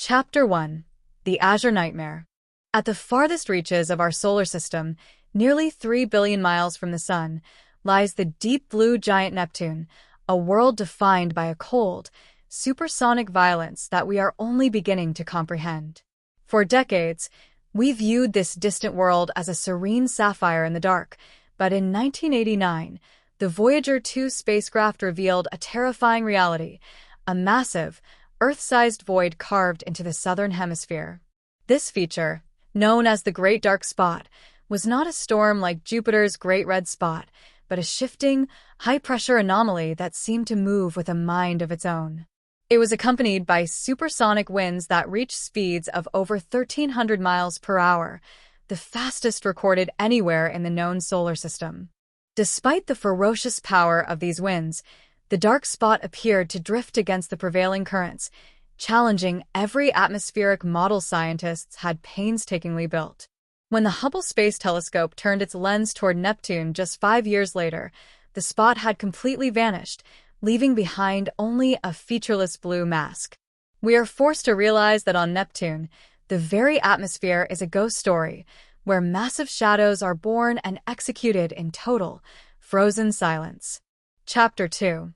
Chapter 1: The Azure Nightmare. At the farthest reaches of our solar system, nearly 3 billion miles from the Sun, lies the deep blue giant Neptune, a world defined by a cold, supersonic violence that we are only beginning to comprehend. For decades, we viewed this distant world as a serene sapphire in the dark, but in 1989, the Voyager 2 spacecraft revealed a terrifying reality: a massive, Earth-sized void carved into the southern hemisphere. This feature, known as the Great Dark Spot, was not a storm like Jupiter's Great Red Spot, but a shifting, high-pressure anomaly that seemed to move with a mind of its own. It was accompanied by supersonic winds that reached speeds of over 1,300 miles per hour, the fastest recorded anywhere in the known solar system. Despite the ferocious power of these winds, the dark spot appeared to drift against the prevailing currents, challenging every atmospheric model scientists had painstakingly built. When the Hubble Space Telescope turned its lens toward Neptune just 5 years later, the spot had completely vanished, leaving behind only a featureless blue mask. We are forced to realize that on Neptune, the very atmosphere is a ghost story, where massive shadows are born and executed in total, frozen silence. Chapter 2: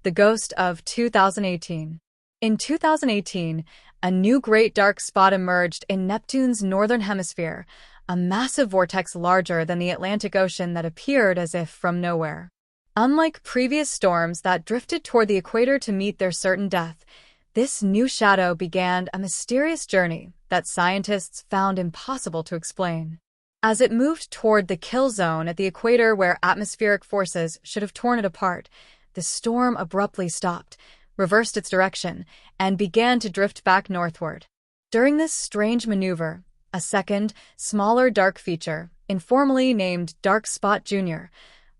The Ghost of 2018. In 2018, a new great dark spot emerged in Neptune's northern hemisphere, a massive vortex larger than the Atlantic Ocean that appeared as if from nowhere. Unlike previous storms that drifted toward the equator to meet their certain death, this new shadow began a mysterious journey that scientists found impossible to explain. As it moved toward the kill zone at the equator where atmospheric forces should have torn it apart, the storm abruptly stopped, reversed its direction, and began to drift back northward. During this strange maneuver, a second, smaller dark feature, informally named Dark Spot Jr.,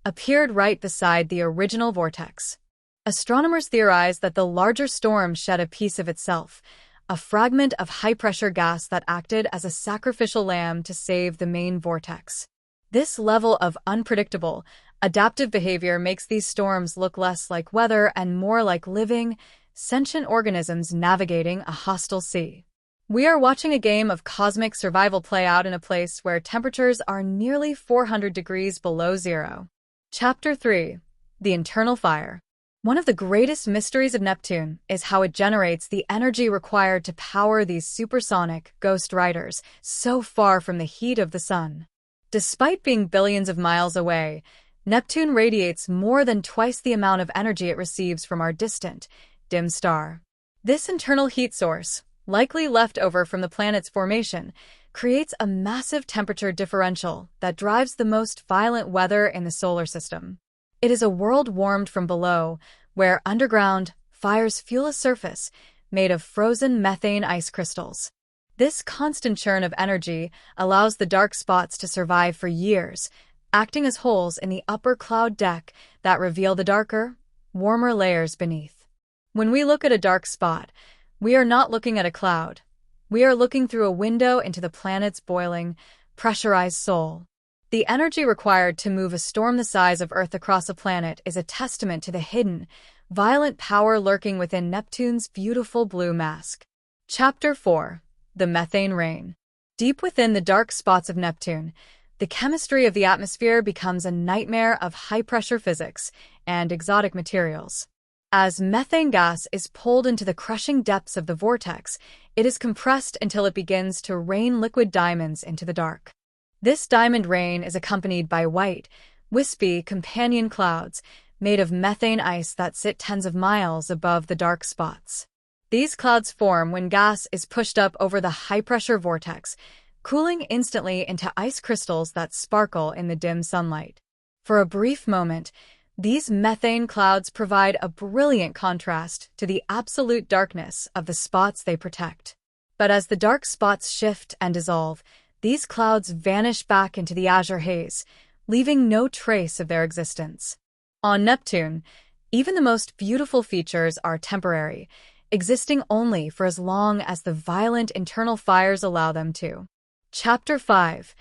appeared right beside the original vortex. Astronomers theorize that the larger storm shed a piece of itself, a fragment of high-pressure gas that acted as a sacrificial lamb to save the main vortex. This level of unpredictable, adaptive behavior makes these storms look less like weather and more like living, sentient organisms navigating a hostile sea. We are watching a game of cosmic survival play out in a place where temperatures are nearly 400 degrees below zero. Chapter 3: The Internal Fire. One of the greatest mysteries of Neptune is how it generates the energy required to power these supersonic ghost riders so far from the heat of the sun. Despite being billions of miles away, Neptune radiates more than twice the amount of energy it receives from our distant, dim star. This internal heat source, likely left over from the planet's formation, creates a massive temperature differential that drives the most violent weather in the solar system. It is a world warmed from below, where underground fires fuel a surface made of frozen methane ice crystals. This constant churn of energy allows the dark spots to survive for years, acting as holes in the upper cloud deck that reveal the darker, warmer layers beneath. When we look at a dark spot, we are not looking at a cloud. We are looking through a window into the planet's boiling, pressurized soul. The energy required to move a storm the size of Earth across a planet is a testament to the hidden, violent power lurking within Neptune's beautiful blue mask. Chapter 4: The Methane Rain. Deep within the dark spots of Neptune, the chemistry of the atmosphere becomes a nightmare of high-pressure physics and exotic materials. As methane gas is pulled into the crushing depths of the vortex, it is compressed until it begins to rain liquid diamonds into the dark. This diamond rain is accompanied by white, wispy companion clouds made of methane ice that sit tens of miles above the dark spots. These clouds form when gas is pushed up over the high-pressure vortex, cooling instantly into ice crystals that sparkle in the dim sunlight. For a brief moment, these methane clouds provide a brilliant contrast to the absolute darkness of the spots they protect. But as the dark spots shift and dissolve, these clouds vanish back into the azure haze, leaving no trace of their existence. On Neptune, even the most beautiful features are temporary, existing only for as long as the violent internal fires allow them to. Chapter 5: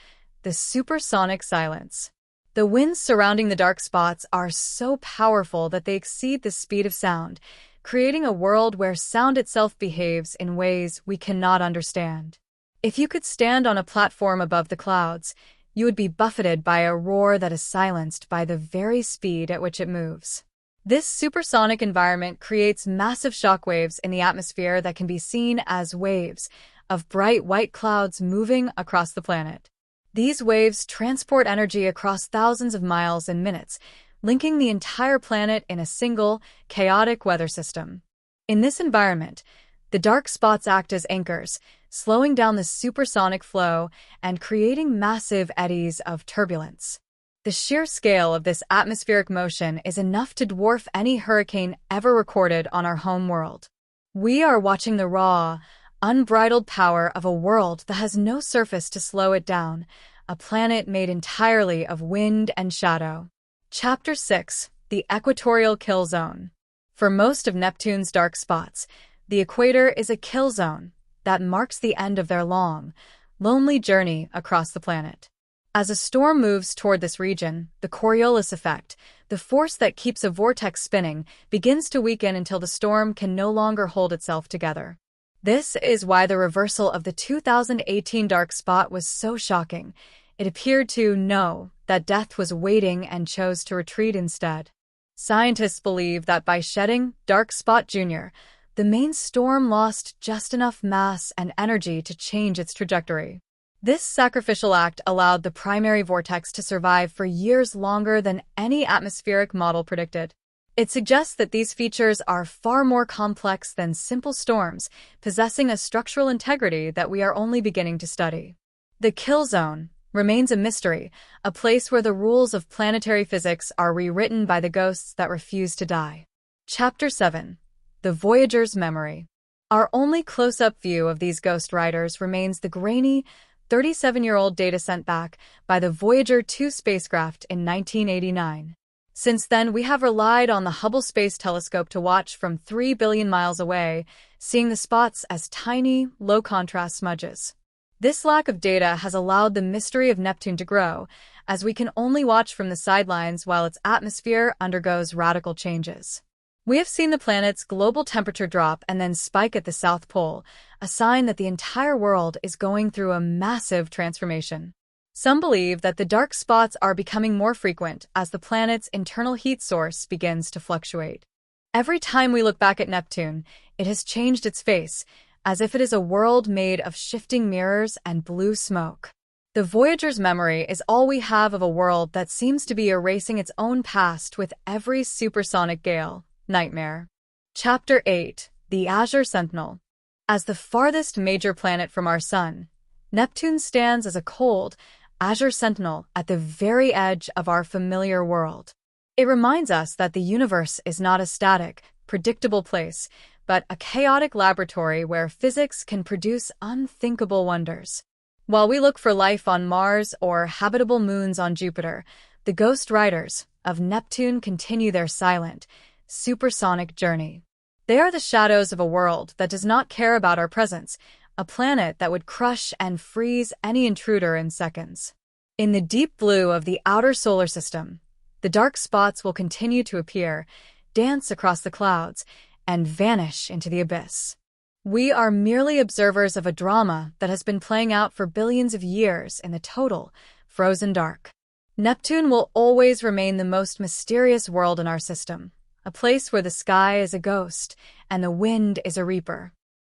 The Supersonic Silence. The winds surrounding the dark spots are so powerful that they exceed the speed of sound, creating a world where sound itself behaves in ways we cannot understand. If you could stand on a platform above the clouds, you would be buffeted by a roar that is silenced by the very speed at which it moves. This supersonic environment creates massive shockwaves in the atmosphere that can be seen as waves of bright white clouds moving across the planet. These waves transport energy across thousands of miles in minutes, linking the entire planet in a single, chaotic weather system. In this environment, the dark spots act as anchors, slowing down the supersonic flow and creating massive eddies of turbulence. The sheer scale of this atmospheric motion is enough to dwarf any hurricane ever recorded on our home world. We are watching the raw, unbridled power of a world that has no surface to slow it down, a planet made entirely of wind and shadow. Chapter 6: The Equatorial Kill Zone. For most of Neptune's dark spots, the equator is a kill zone that marks the end of their long, lonely journey across the planet. As a storm moves toward this region, the Coriolis effect, the force that keeps a vortex spinning, begins to weaken until the storm can no longer hold itself together. This is why the reversal of the 2018 dark spot was so shocking. It appeared to know that death was waiting and chose to retreat instead. Scientists believe that by shedding Dark Spot Jr., the main storm lost just enough mass and energy to change its trajectory. This sacrificial act allowed the primary vortex to survive for years longer than any atmospheric model predicted. It suggests that these features are far more complex than simple storms, possessing a structural integrity that we are only beginning to study. The kill zone remains a mystery, a place where the rules of planetary physics are rewritten by the ghosts that refuse to die. Chapter 7: The Voyager's Memory. Our only close-up view of these ghost riders remains the grainy, 37-year-old data sent back by the Voyager 2 spacecraft in 1989. Since then, we have relied on the Hubble Space Telescope to watch from 3 billion miles away, seeing the spots as tiny, low-contrast smudges. This lack of data has allowed the mystery of Neptune to grow, as we can only watch from the sidelines while its atmosphere undergoes radical changes. We have seen the planet's global temperature drop and then spike at the South Pole, a sign that the entire world is going through a massive transformation. Some believe that the dark spots are becoming more frequent as the planet's internal heat source begins to fluctuate. Every time we look back at Neptune, it has changed its face, as if it is a world made of shifting mirrors and blue smoke. The Voyager's memory is all we have of a world that seems to be erasing its own past with every supersonic gale. Nightmare. Chapter 8: The Azure Sentinel. As the farthest major planet from our Sun, Neptune stands as a cold, azure sentinel at the very edge of our familiar world. It reminds us that the universe is not a static, predictable place, but a chaotic laboratory where physics can produce unthinkable wonders. While we look for life on Mars or habitable moons on Jupiter, the ghost riders of Neptune continue their silent, supersonic journey. They are the shadows of a world that does not care about our presence, a planet that would crush and freeze any intruder in seconds. In the deep blue of the outer solar system, the dark spots will continue to appear, dance across the clouds, and vanish into the abyss. We are merely observers of a drama that has been playing out for billions of years in the total, frozen dark. Neptune will always remain the most mysterious world in our system, a place where the sky is a ghost and the wind is a reaper.